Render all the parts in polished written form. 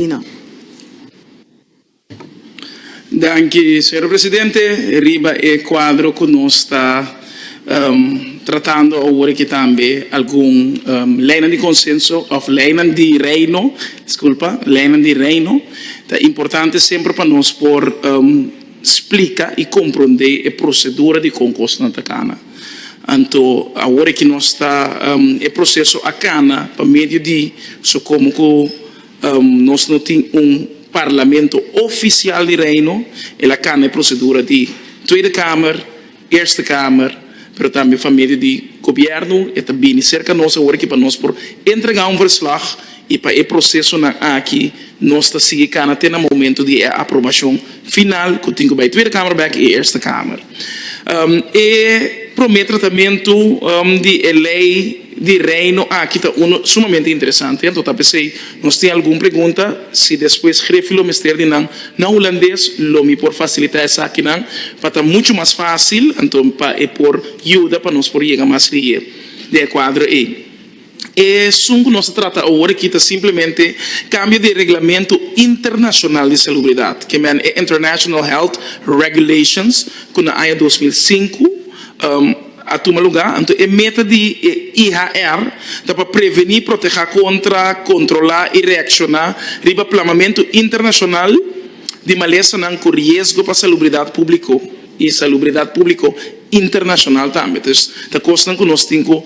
No. Danke, senhor presidente. Riba é quadro que nós está tratando agora que também algum lei de consenso ou lei de reino, desculpa, lei de reino. É importante sempre para nós por explicar e compreender a procedura de concurso na Cana. Então, agora que nós está o processo a Cana, para meio de como que nós não temos parlamento oficial de reino, ela Cana é procedura de Tweede Kamer, Eerste Kamer, mas também família de governo, e também cerca nós agora que para nós por entregar verslag e para o processo aqui nós está seguindo Cana até no momento de aprovação final que tem que vai Tweede Kamer back e Eerste Kamer. E promete tratamento de lei de reino aqui está sumamente interessante. Então, tá pensei, nós tem alguma pergunta, se depois escreve o mistério na holandês, me por facilitar essa aqui para estar muito mais fácil, então para por ajuda para nós por chegar mais de quadro aí. E sungo nós trata agora que está simplesmente cambio de regulamento internacional de salubridade, que é International Health Regulations, que na ano 2005 a tomar lugar, então é meta de IHR para prevenir, proteger contra, controlar e reaccionar riba planamento internacional de maleza não com risco para a salubridade pública e salubridade pública internacional também. Então, a coisa que nós temos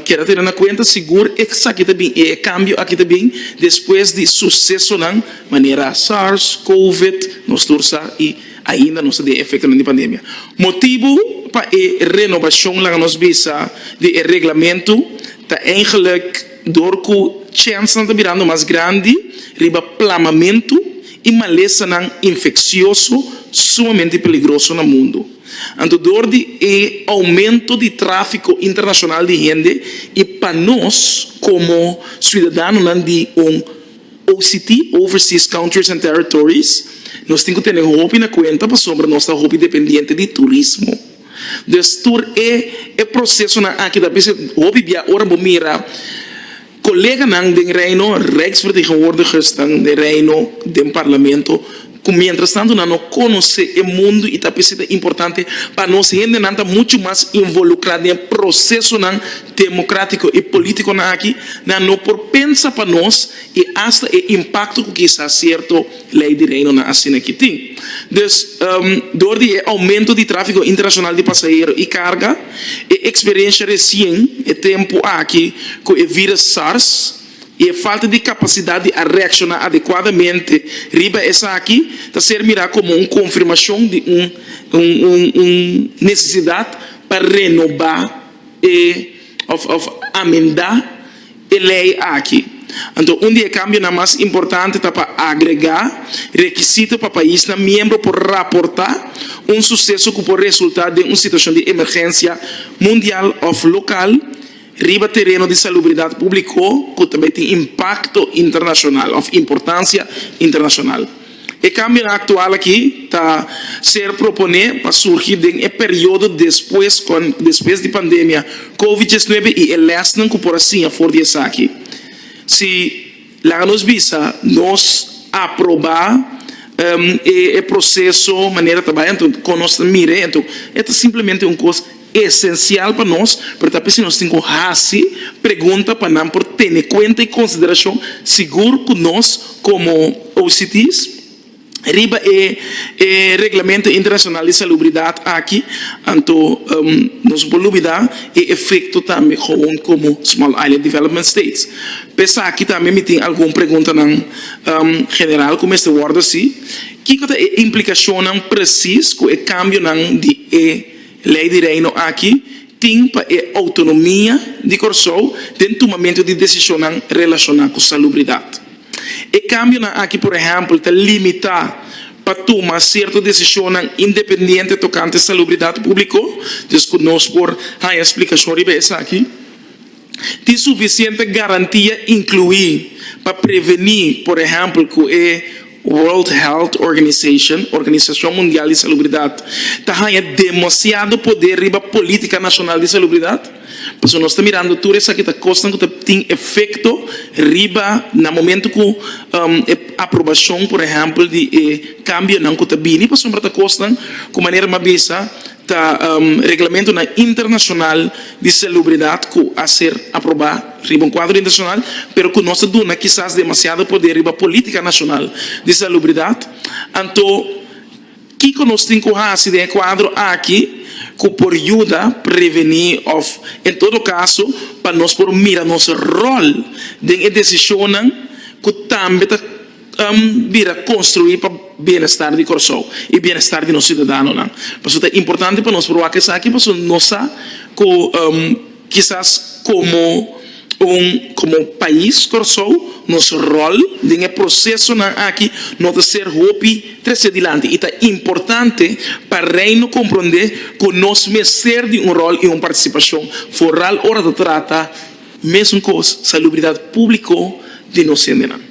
que ter na conta seguro é que aqui também é cambio aqui também depois de sucesso na maneira SARS, COVID, nós torça e ainda não se tem efeito na pandemia. Motivo para a renovação lá nos visa de regulamento está eigenlijk door que chance está virando mais grande, riba plamamento e maleza não infeccioso sumamente perigoso no mundo. Então, door de aumento de tráfico internacional de gente e para nós como cidadãos de OCT, Overseas Countries and Territories, nós temos que ter roupa na conta para sobre nossa roupa dependente de turismo. Destur é processo na aqui da pessoa roupa via hora mira colega nang den reino Rijksvertegenwoordigers dan de reino den parlamento mientras tanto não conhece o mundo e está pensando importante para nós gente não está muito mais involucrada no processo democrático e político aqui não por pensar para nós e hasta o impacto que está certo lei de reino na assim aqui tem. Door de aumento de tráfego internacional de passageiros e carga e experiência recente e tempo aqui com o vírus SARS e a falta de capacidade a reaccionar adequadamente, riba essa aqui, está servirá como uma confirmação de necessidade para renovar e amendar a lei aqui. Então, dia cambio na mais importante está para agregar requisito para o país na membro por rapportar sucesso que pode resultar de uma situação de emergência mundial ou local riba terreno de salubridade pública que também tem impacto internacional, of importância internacional. O cambio atual aqui está ser proponer para surgir de período depois de pandemia COVID-19 e o lesson que por assim a for dessa aqui. Se lá nos visa nós aprovar o processo maneira trabalhar então com nossa mira então é simplesmente uma coisa essencial para nós, porque talvez nós temos que pergunta para nós por ter em conta e consideração seguro que nós como OCTs riba e regulamento internacional de salubridade aqui, então nós podemos olvidar e efeito também como Small Island Development States. Pensar aqui também me tem alguma pergunta general como este word assim, que é a implicação precisa com o cambio de lei de reino aqui tem para a autonomia de Corsol de tomamento de decisão relacionada com salubridade. E cambio aqui, por exemplo, está limitar para tomar certa decisão independente tocante à salubridade pública, desconosco por a explicação de essa aqui. Tem suficiente garantia incluir para prevenir, por exemplo, que World Health Organization, Organização Mundial de Salubridade, tem demasiado poder riba política nacional de salubridade. Porque nós estamos mirando tudo isso que está costando que tem efeito riba no momento que aprovação, por exemplo, de cambio não que está bem, porque está costando com maneira mais bisa regulamento na internacional de celebridade que a ser aprovado riba um quadro internacional, pero que nós duna quizás demasiado poder riba política nacional de celebridade. Então, que nós temos que fazer de quadro aqui que por ajuda prevenir of em todo caso para nós por mirar nosso rol de decisão que também vira construir para bem-estar de Corsou e bem-estar de nossos cidadãos. Por isso é importante para nós provar que isso aqui, porque nós quizás como país Corsou, nosso rol de processo aqui não é ser hopi tres adiante. E é importante para o reino compreender que nós merecer de rol e uma participação foral hora de trata mesmo com salubridade pública de nós cidadãos.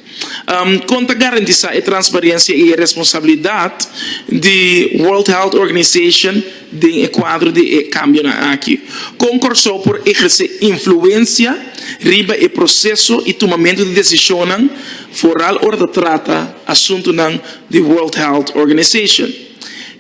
Conta garantizar a transparência e a responsabilidade de World Health Organization de quadro de cambio aqui. Concursou por exercer influência riba o processo e tomamento de decisão foral hora de trata assunto de World Health Organization.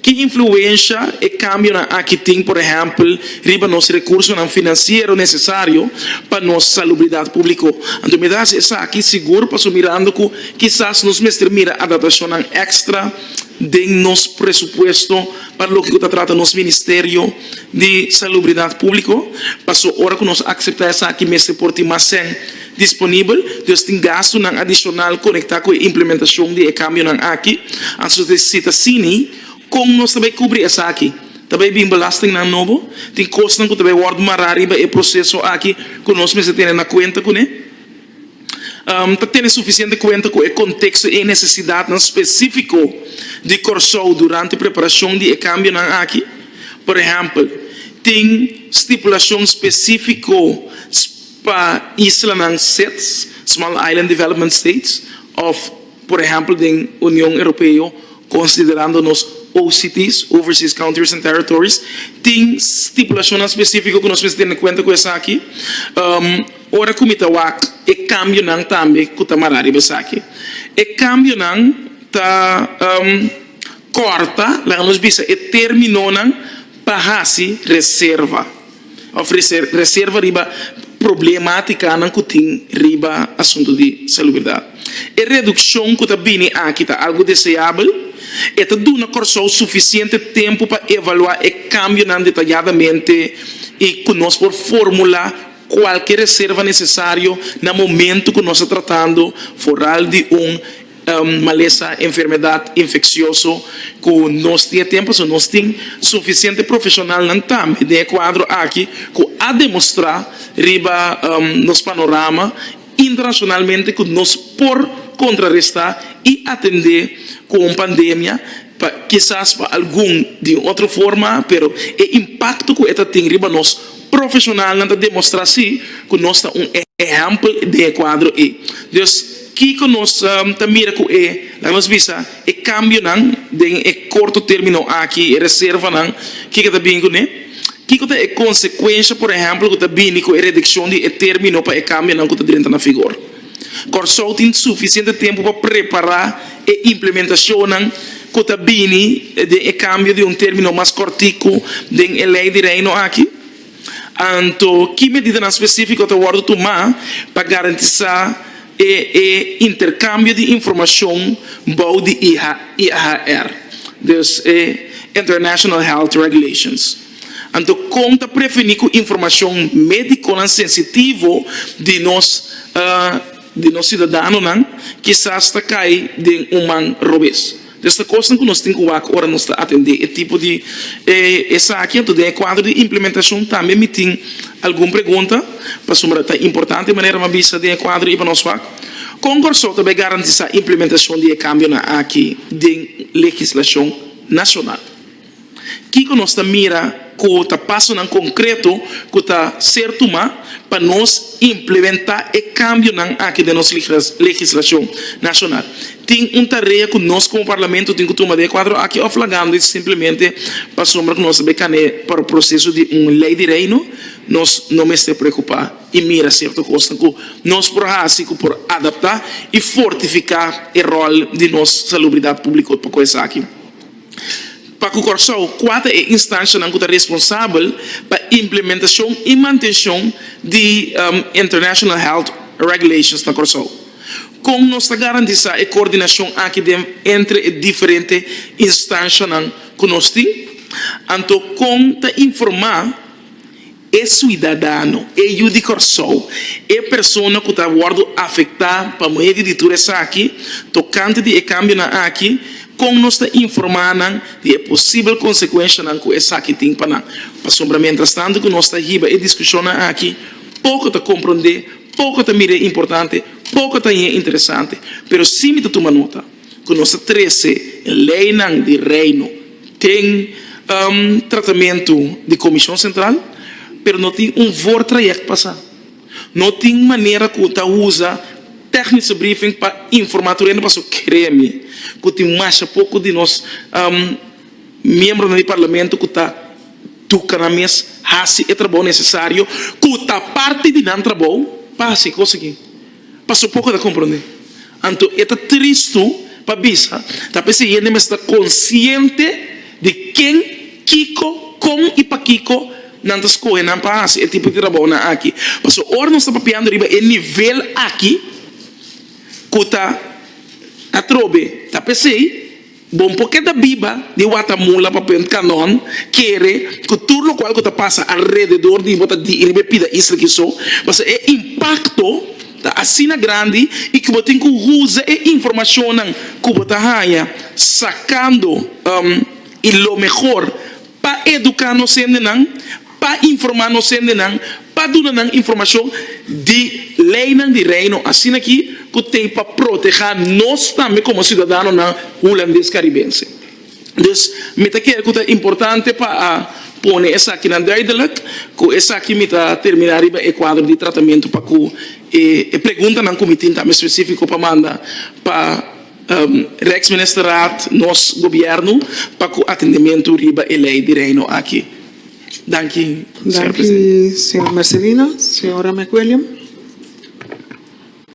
Que influência e cambio aqui tem, por exemplo, riba nos recursos financeiros necessários para nossa salubridade pública. Então, me dá essa aqui seguro para mirando que quizás nos mestre mira adaptação extra de nosso pressuposto para o que está tratando nos Ministério de Salubridade Pública. Passou hora que nós aceitamos essa aqui mestre por ti mais disponível, Deus tem gasto adicional conectado com a implementação de cambio aqui. Antes de citar Cine, como nós também cobrir essa aqui. Também bem belasting na novo, tem custo que também word marari ba e processo aqui que nós mesmo temos na conta com tem suficiente conta com o contexto e necessidade específico de Corsou durante a preparação de cambio aqui. Por exemplo, tem estipulação específica para Isla SIDS, Small Island Development States, of, por exemplo, da União Europeia, considerando nos OCTs, Overseas Countries and Territories, tem estipulação específica que nós temos em conta com essa aqui. Ora que e cambio também que está marari essa aqui. E cambio está corta, lá nos bisa, e terminou para reserva. Oferecer reserva riba problemática que tem riba assunto de salubridade. E redução que está bem aqui está algo desejável. E está dando Corsou suficiente tempo para evaluar e cambio detalhadamente e que nós por formular qualquer reserva necessário no momento que nós estamos tratando foral de maleza, enfermidade infecciosa que nós temos tempo, nós temos suficiente profissional também de quadro aqui que a demonstrar riba nos panorama internacionalmente que nós por contrarrestar e atender com pandemia, quizás para algum de outra forma, pero o impacto que esta tem riba nós profissional não demonstrar assim que nós está exemplo de quadro e Deus que nós também que nós visa e cambio de curto término aqui e reserva que está bem com que é consequência, por exemplo, que está bem com a redução de término para o cambio que está dentro na figura. Corsou tem suficiente tempo para preparar a implementação que está bem de cambio de término mais cortico de lei de reino aqui. Então, que medida específica está guardando tomar para garantizar o intercâmbio de informação bom de IHR, dos International Health Regulations. Então, conta prevenir com informação médica sensitiva de nós cidadãos quizás está cai de robês. Desta coisa que nós temos que agora nós atender esse tipo de essa aqui então de quadro de implementação também me tem alguma pergunta para sobre a importante de maneira mais vista de quadro e para nós Concursou também garantir a implementação de cambio aqui de legislação nacional. Que nós mira que está passando em concreto, que está certo, para nós implementar e cambio aqui da nossa legislação nacional. Tem uma tarefa que nós, como parlamento, temos que tomar de quadro aqui, aflagando simplesmente para sombra que nós becane para o processo de uma lei de reino, nós não me se preocupar e mira certa coisa que nós por adaptar e fortificar o rol de nossa salubridade pública para coisa aqui. Para o Corsol, quatro instâncias que estão responsáveis para a implementação e manutenção de International Health Regulations na Corsol. Com nossa garantia e coordenação aqui entre diferentes instâncias que nós temos, então, com informar é cidadão, é o de Corsol, é pessoa que está afetada para a moeda de tudo isso aqui, tocante de câmbio aqui, com nós informando de possível consequência que essa aqui tem para sombra. Mientras tanto, que nós está riba e discussão aqui, pouco está compreender, pouco está mirar importante, pouco está interessante, mas sim está tomando nota que nós 13 lei de reino tem tratamento de comissão central, mas não tem voto trajeto passar, não tem maneira que está usa técnico briefing para informar o reino, para creme que tem mais pouco de nós membros do parlamento que está tocando na mesa, faz o trabalho necessário, que está parte de não trabalho, para assim conseguir. Passou pouco de compreender. Então, é triste para bisa, está pensando, mas está consciente de quem, Kiko, com e para Kiko, não está escolhendo para esse tipo de trabalho aqui. Passou, ora nós estamos papiando o nível aqui, que está a trobe, está pensando, bom, porque da Bíblia de Guatemala para o canon, quer que tudo o qual que passa ao redor de botar de ele pida isso que só, mas é impacto da assina grande e que você tem que usar a informação que você está sacando e o melhor para educar nos para informar nos para dar informação de lei de reino, assim aqui que tem para proteger nós também como cidadãos holandês caribense. Então, me que é importante para pôr essa aqui na duidelijk, que essa aqui me terminar o quadro de tratamento para que pergunta no comitê também específico para mandar para Rijksministeraat, nosso governo, para o atendimento riba e lei de reino aqui. Dank u, senhor presidente. Senhor Marcelino. Senhora McWilliam.